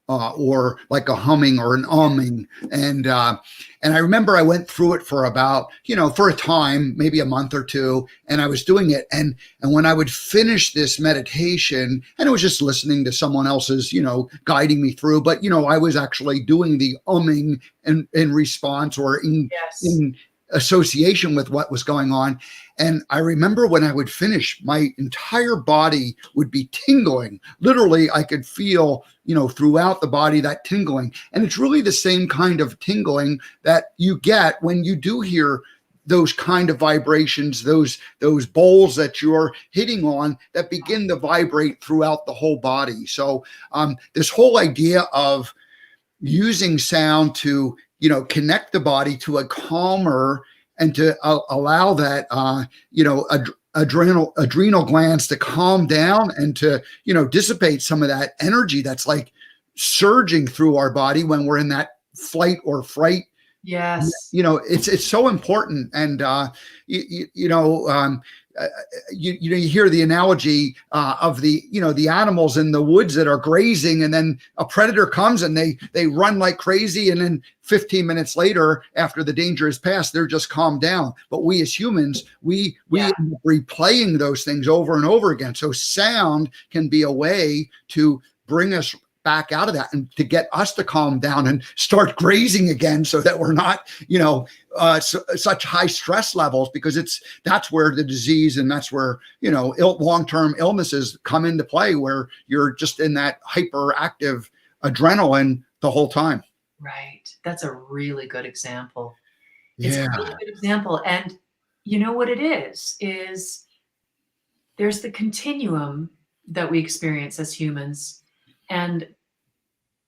or like a humming or an umming, and I remember I went through it for about for a time, maybe a month or two, and I was doing it, and when I would finish this meditation, and it was just listening to someone else's guiding me through, but I was actually doing the umming in response or in association with what was going on. And I remember when I would finish, my entire body would be tingling. Literally, I could feel, throughout the body that tingling. And it's really the same kind of tingling that you get when you do hear those kind of vibrations, those bowls that you're hitting on that begin to vibrate throughout the whole body. So this whole idea of using sound to connect the body to a calmer and to allow that, adrenal glands to calm down and to, dissipate some of that energy that's like surging through our body when we're in that flight or fright. Yes. It's so important. And, you hear the analogy of the animals in the woods that are grazing, and then a predator comes and they run like crazy, and then 15 minutes later, after the danger is past, they're just calmed down. But we as humans, we end up replaying those things over and over again. So sound can be a way to bring us back out of that and to get us to calm down and start grazing again, so that we're not, such high stress levels, because that's where the disease and that's where, long-term illnesses come into play, where you're just in that hyperactive adrenaline the whole time. Right. That's a really good example. Yeah. It's a really good example. And you know what it is there's the continuum that we experience as humans. And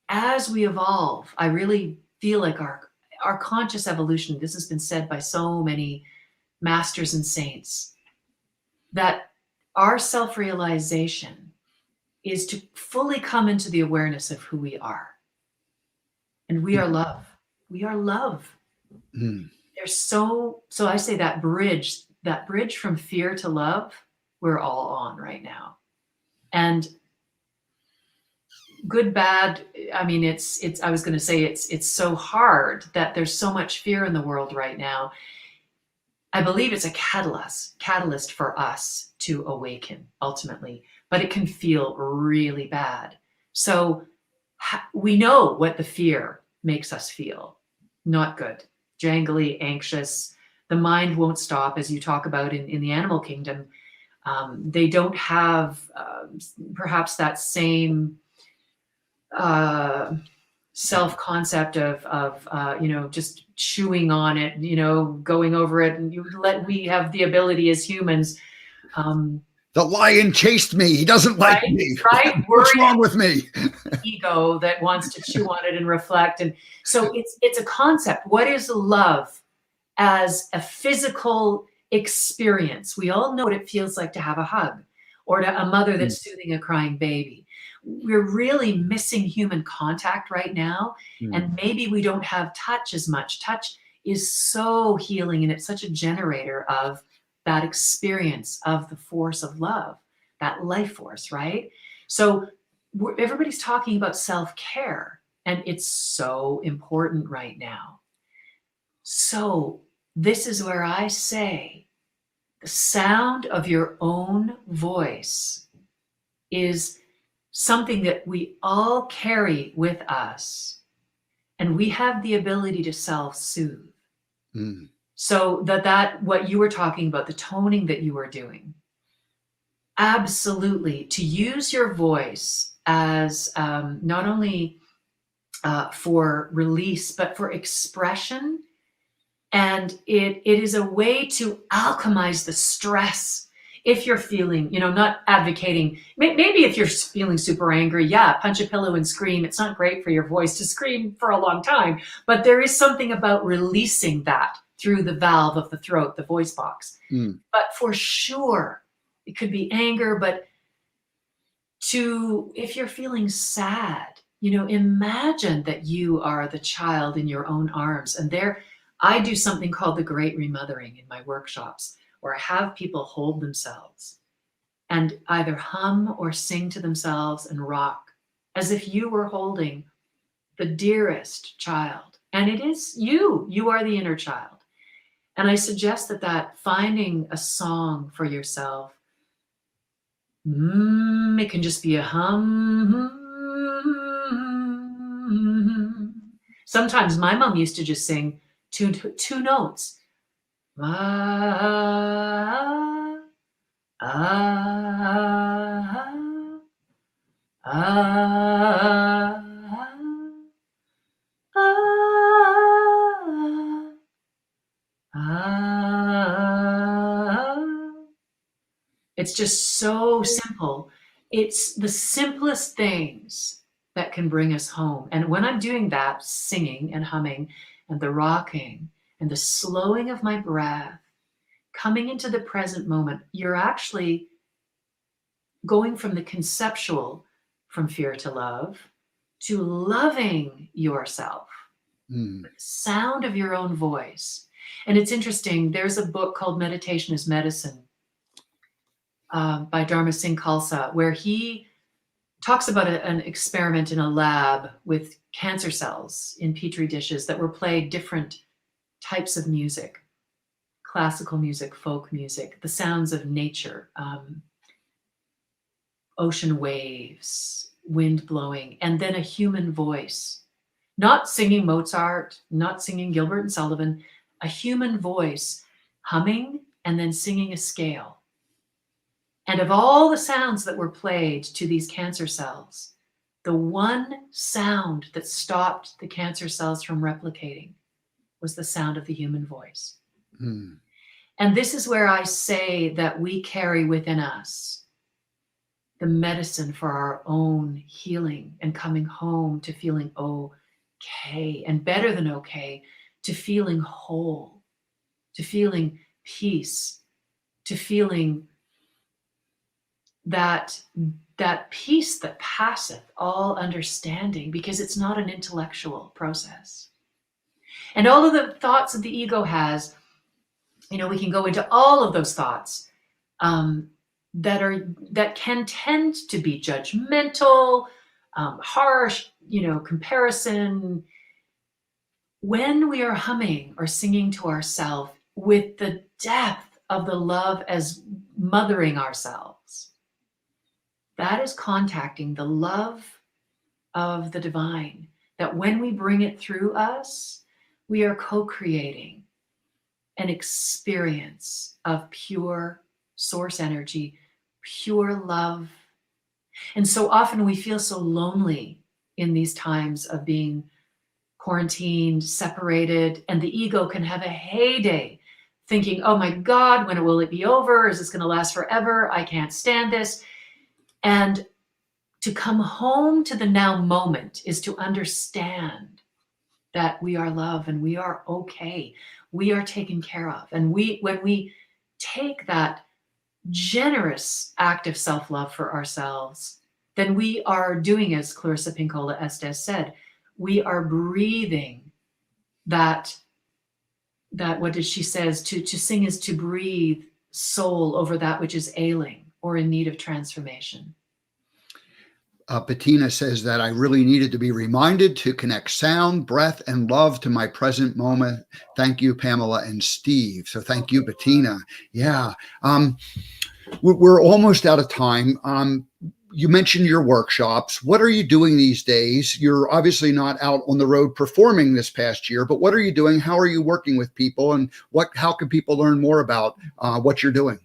as we evolve, I really feel like our conscious evolution, this has been said by so many masters and saints, that our self-realization is to fully come into the awareness of who we are. And we are love. We are love. Mm. There's so I say that bridge from fear to love, we're all on right now. And good, bad, I mean, I was going to say it's so hard that there's so much fear in the world right now. I believe it's a catalyst for us to awaken ultimately, but it can feel really bad. So we know what the fear makes us feel. Not good, jangly, anxious. The mind won't stop, as you talk about in the animal kingdom. They don't have perhaps that same self-concept of just chewing on it, going over it, and we have the ability as humans. The lion chased me. He doesn't like me. Right? What's wrong with me? Ego that wants to chew on it and reflect. And so it's a concept. What is love as a physical experience? We all know what it feels like to have a hug, or to a mother that's soothing a crying baby. We're really missing human contact right now. And maybe we don't have touch as much. Touch is so healing, and it's such a generator of that experience of the force of love, that life force, right? So everybody's talking about self-care, and it's so important right now. So this is where I say the sound of your own voice is something that we all carry with us, and we have the ability to self-soothe. So that what you were talking about, the toning that you were doing, absolutely, to use your voice as not only for release, but for expression. And it is a way to alchemize the stress. If you're feeling, not advocating, maybe if you're feeling super angry, punch a pillow and scream. It's not great for your voice to scream for a long time, but there is something about releasing that through the valve of the throat, the voice box. But for sure, it could be anger, but if you're feeling sad, imagine that you are the child in your own arms. And I do something called the great remothering in my workshops, where I have people hold themselves and either hum or sing to themselves and rock as if you were holding the dearest child. And it is you are the inner child. And I suggest that finding a song for yourself, it can just be a hum. Sometimes my mom used to just sing two notes. Ah, ah, ah, ah, ah. It's just so simple. It's the simplest things that can bring us home. And when I'm doing that, singing and humming and the rocking and the slowing of my breath, coming into the present moment, you're actually going from the conceptual, from fear to love, to loving yourself. The sound of your own voice. And it's interesting, there's a book called Meditation is Medicine by Dharma Singh Khalsa, where he talks about an experiment in a lab with cancer cells in petri dishes that were played different types of music, classical music, folk music, the sounds of nature, ocean waves, wind blowing, and then a human voice. Not singing Mozart, not singing Gilbert and Sullivan, a human voice humming and then singing a scale. And of all the sounds that were played to these cancer cells, the one sound that stopped the cancer cells from replicating was the sound of the human voice. And this is where I say that we carry within us the medicine for our own healing and coming home to feeling okay, and better than okay, to feeling whole, to feeling peace, to feeling that that peace that passeth all understanding, because it's not an intellectual process. And all of the thoughts that the ego has, we can go into all of those thoughts that can tend to be judgmental, harsh, comparison. When we are humming or singing to ourselves with the depth of the love as mothering ourselves, that is contacting the love of the divine, that when we bring it through us, we are co-creating an experience of pure source energy, pure love. And so often we feel so lonely in these times of being quarantined, separated, and the ego can have a heyday thinking, oh my God, when will it be over? Is this going to last forever? I can't stand this. And to come home to the now moment is to understand that we are love and we are okay. We are taken care of. And when we take that generous act of self-love for ourselves, then we are doing, as Clarissa Pinkola Estes said, we are breathing that what did she says, to sing is to breathe soul over that which is ailing or in need of transformation. Bettina says that I really needed to be reminded to connect sound, breath, and love to my present moment. Thank you, Pamela and Steve. So thank you, Bettina. Yeah. We're almost out of time. You mentioned your workshops. What are you doing these days? You're obviously not out on the road performing this past year, but what are you doing? How are you working with people? And how can people learn more about what you're doing?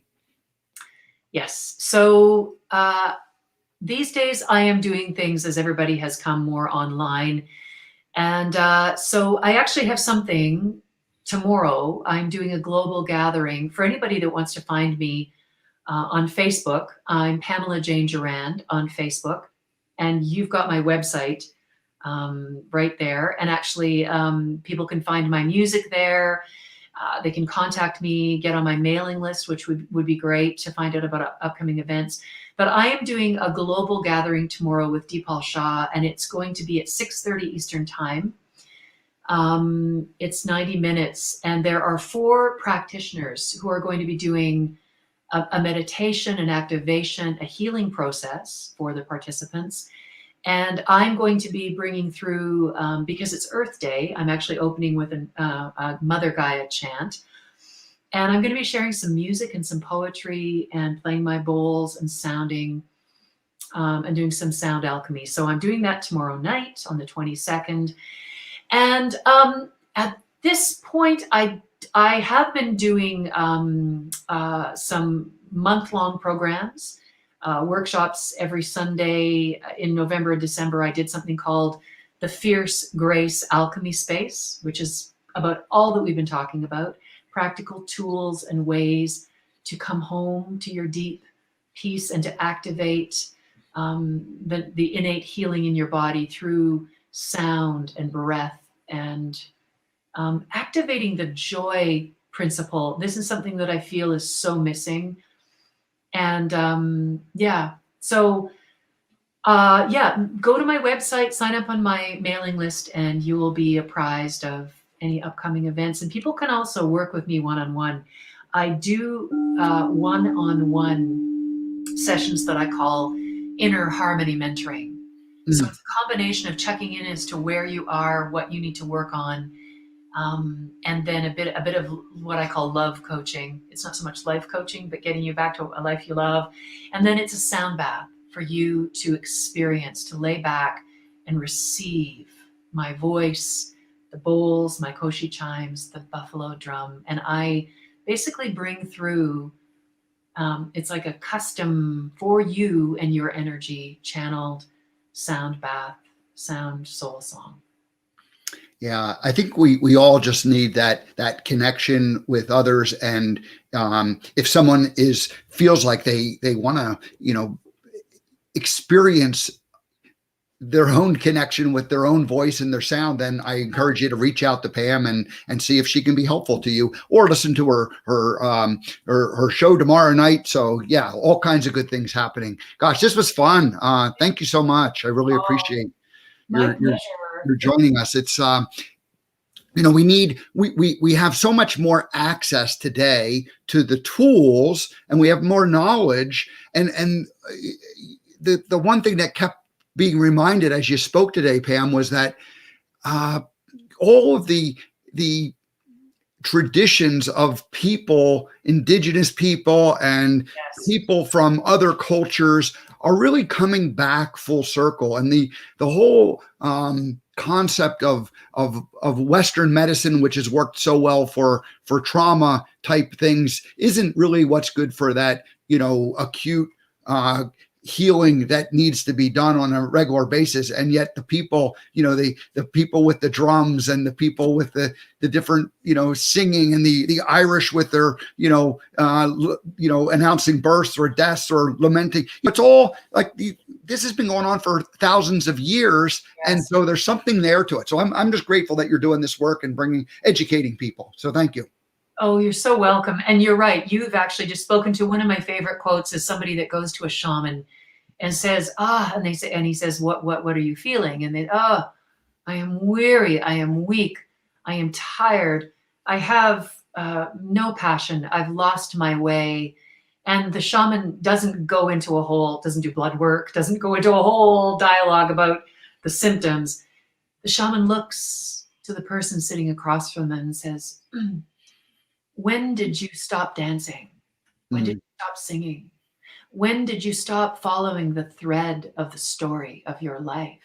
Yes. So these days I am doing things, as everybody has come more online. And so I actually have something tomorrow. I'm doing a global gathering for anybody that wants to find me on Facebook. I'm Pamela Jane Gerrand on Facebook, and you've got my website right there. And actually, people can find my music there. They can contact me, get on my mailing list, which would be great to find out about upcoming events. But I am doing a global gathering tomorrow with Deepal Shah, and it's going to be at 6:30 Eastern Time. It's 90 minutes, and there are 4 practitioners who are going to be doing a meditation, an activation, a healing process for the participants. And I'm going to be bringing through, because it's Earth Day, I'm actually opening with a Mother Gaia chant. And I'm going to be sharing some music and some poetry and playing my bowls and sounding and doing some sound alchemy. So I'm doing that tomorrow night on the 22nd. And at this point, I have been doing some month-long programs, workshops every Sunday. In November and December, I did something called the Fierce Grace Alchemy Space, which is about all that we've been talking about, practical tools and ways to come home to your deep peace and to activate the innate healing in your body through sound and breath and activating the joy principle. This is something that I feel is so missing. And so go to my website, sign up on my mailing list, and you will be apprised of any upcoming events. And people can also work with me one-on-one. I do one-on-one sessions that I call inner harmony mentoring. So it's a combination of checking in as to where you are, what you need to work on, and then a bit of what I call love coaching. It's not so much life coaching, but getting you back to a life you love. And then it's a sound bath for you to experience, to lay back and receive my voice, the bowls, my koshi chimes, the buffalo drum. And I basically bring through, it's like a custom for you and your energy channeled sound bath, sound soul song. Yeah, I think we all just need that connection with others, and if someone feels like they want to experience their own connection with their own voice and their sound, then I encourage you to reach out to Pam and see if she can be helpful to you, or listen to her show tomorrow night. So yeah, all kinds of good things happening. Gosh, this was fun. Thank you so much. I really appreciate My your pleasure. joining us. It's we have so much more access today to the tools, and we have more knowledge, and the one thing that kept being reminded as you spoke today, Pam, was that all of the traditions of people, indigenous people, and Yes. people from other cultures are really coming back full circle, and the whole concept of Western medicine, which has worked so well for trauma type things, isn't really what's good for that acute healing that needs to be done on a regular basis. And yet the people, the people with the drums, and the people with the different, singing, and the Irish with their, announcing births or deaths or lamenting, it's all like this has been going on for thousands of years. Yes. And so there's something there to it. So I'm just grateful that you're doing this work and educating people. So thank you. Oh, you're so welcome. And you're right. You've actually just spoken to one of my favorite quotes, is somebody that goes to a shaman and says, and he says, what are you feeling? And they, I am weary. I am weak. I am tired. I have no passion. I've lost my way. And the shaman doesn't do blood work, doesn't go into a whole dialogue about the symptoms. The shaman looks to the person sitting across from them and says, when did you stop dancing? When did you stop singing? When did you stop following the thread of the story of your life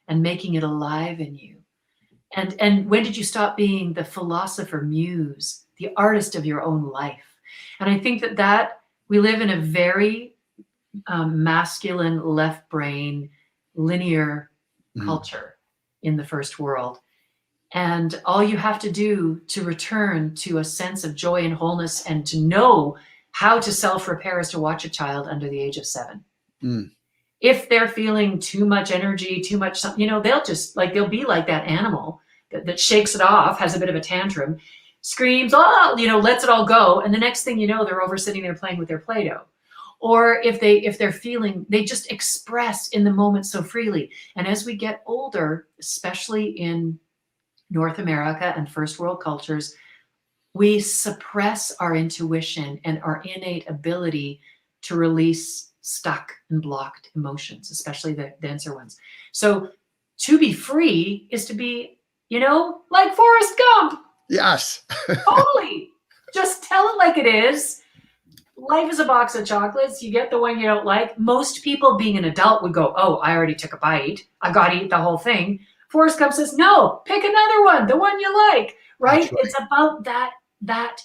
and making it alive in you? And when did you stop being the philosopher muse, the artist of your own life? And I think that we live in a very masculine, left brain, linear culture in the first world. And all you have to do to return to a sense of joy and wholeness, and to know how to self-repair, is to watch a child under the age of 7. If they're feeling too much energy, too much, they'll be like that animal that shakes it off, has a bit of a tantrum, screams, lets it all go. And the next thing you know, they're over sitting there playing with their Play-Doh. Or if they're feeling, they just express in the moment so freely. And as we get older, especially in North America and first world cultures, we suppress our intuition and our innate ability to release stuck and blocked emotions, especially the denser ones. So to be free is to be, like Forrest Gump. Yes. Totally. Just tell it like it is. Life is a box of chocolates. You get the one you don't like. Most people, being an adult, would go, oh, I already took a bite. I got to eat the whole thing. Forrest Gump says, no, pick another one, the one you like, right? It's about that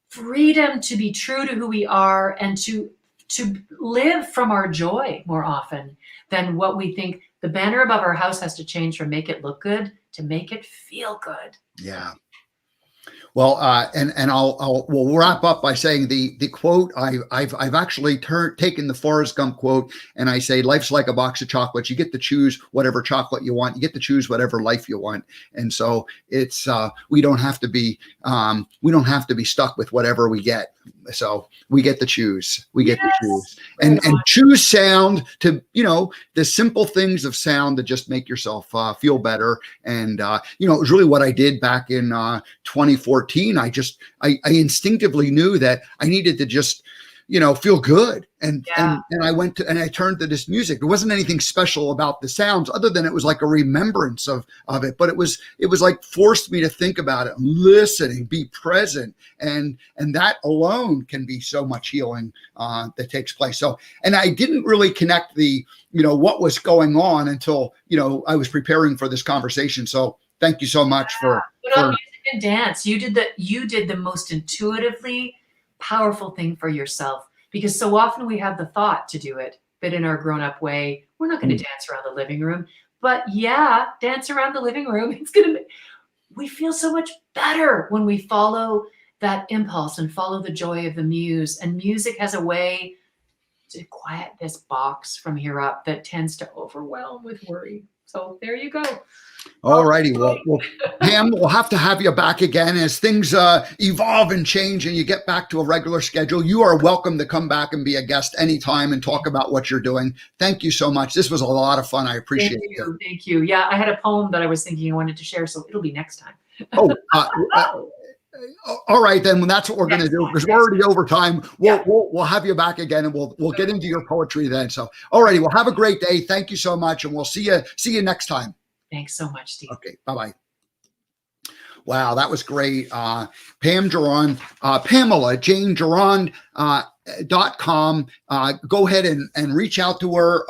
freedom to be true to who we are, and to live from our joy more often than what we think. The banner above our house has to change from make it look good to make it feel good. Yeah. Well, we'll wrap up by saying the quote. I've actually taken the Forrest Gump quote, and I say, life's like a box of chocolates. You get to choose whatever chocolate you want. You get to choose whatever life you want. And so it's we don't have to be stuck with whatever we get. So we get to choose. We get to choose and choose sound to, the simple things of sound that just make yourself feel better. And, it was really what I did back in 2014. I instinctively knew that I needed to just, feel good. And I went to, and I turned to this music. There wasn't anything special about the sounds other than it was like a remembrance of it. But it was like forced me to think about it, listening, be present. And that alone can be so much healing that takes place. So, and I didn't really connect the, what was going on until, I was preparing for this conversation. So thank you so much for music and dance. You did the most intuitively powerful thing for yourself, because so often we have the thought to do it, but in our grown-up way, we're not going to dance around the living room. But dance around the living room. We feel so much better when we follow that impulse and follow the joy of the muse. And music has a way to quiet this box from here up that tends to overwhelm with worry. So there you go. All righty. Well, Pam, we'll have to have you back again as things evolve and change and you get back to a regular schedule. You are welcome to come back and be a guest anytime and talk about what you're doing. Thank you so much. This was a lot of fun. I appreciate it. Thank you. Yeah, I had a poem that I was thinking I wanted to share, so it'll be next time. Oh, all right, then. Well, that's what we're going to do because we're already over time. We'll have you back again, and we'll get into your poetry then. So, all righty. Well, have a great day. Thank you so much, and we'll see you next time. Thanks so much, Steve. Okay. Bye-bye. Wow, that was great. Pam Gerrand, Pamela Jane Gerrand, .com. Go ahead and reach out to her.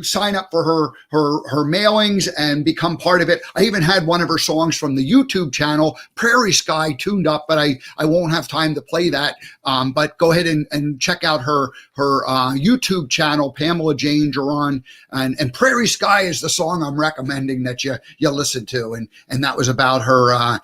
Sign up for her mailings and become part of it. I even had one of her songs from the YouTube channel, Prairie Sky, tuned up, but I won't have time to play that. But go ahead and check out her YouTube channel, Pamela Jane Gerrand, and Prairie Sky is the song I'm recommending that you listen to. And that was about her,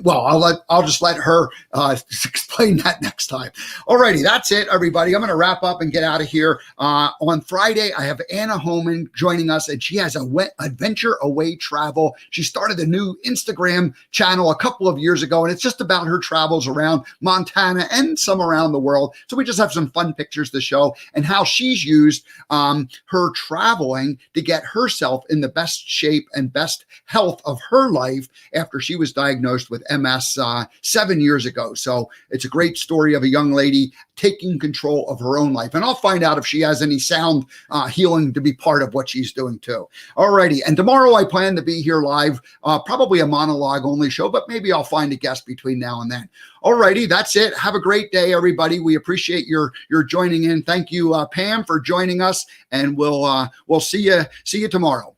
well, I'll just let her explain that next time. Alrighty, that's it, everybody. I'm going to wrap up and get out of here. On Friday, I have Anna Homan joining us, and she has a Adventure Away Travel. She started a new Instagram channel a couple of years ago, and it's just about her travels around Montana and some around the world. So we just have some fun pictures to show and how she's used her traveling to get herself in the best shape and best health of her life after she was diagnosed with MS 7 years ago. So it's a great story of a young lady taking control of her own life. And I'll find out if she has any sound healing to be part of what she's doing too. Alrighty. And tomorrow I plan to be here live, probably a monologue only show, but maybe I'll find a guest between now and then. Alrighty. That's it. Have a great day, everybody. We appreciate your joining in. Thank you, Pam, for joining us, and we'll see you tomorrow.